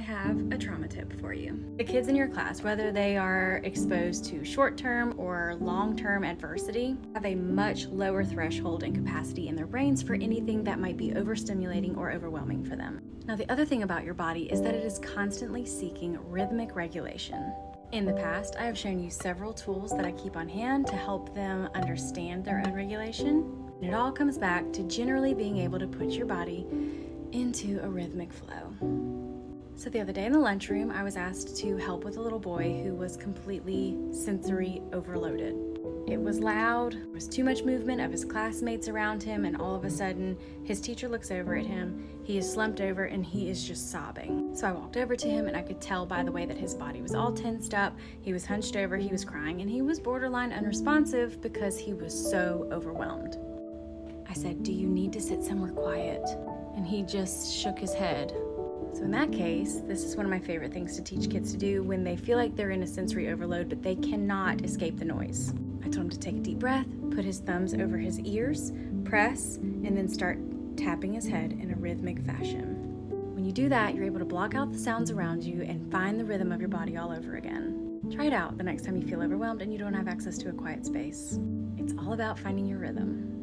have a trauma tip for you. The kids in your class, whether they are exposed to short-term or long-term adversity, have a much lower threshold and capacity in their brains for anything that might be overstimulating or overwhelming for them. Now, the other thing about your body is that it is constantly seeking rhythmic regulation. In the past, I have shown you several tools that I keep on hand to help them understand their own regulation. And it all comes back to generally being able to put your body into a rhythmic flow. So the other day in the lunchroom, I was asked to help with a little boy who was completely sensory overloaded. It was loud, there was too much movement of his classmates around him, and all of a sudden, his teacher looks over at him, he is slumped over, and he is just sobbing. So I walked over to him, and I could tell by the way that his body was all tensed up, he was hunched over, he was crying, and he was borderline unresponsive because he was so overwhelmed. I said, "Do you need to sit somewhere quiet?" And he just shook his head. So in that case, this is one of my favorite things to teach kids to do when they feel like they're in a sensory overload, but they cannot escape the noise. I told him to take a deep breath, put his thumbs over his ears, press, and then start tapping his head in a rhythmic fashion. When you do that, you're able to block out the sounds around you and find the rhythm of your body all over again. Try it out the next time you feel overwhelmed and you don't have access to a quiet space. It's all about finding your rhythm.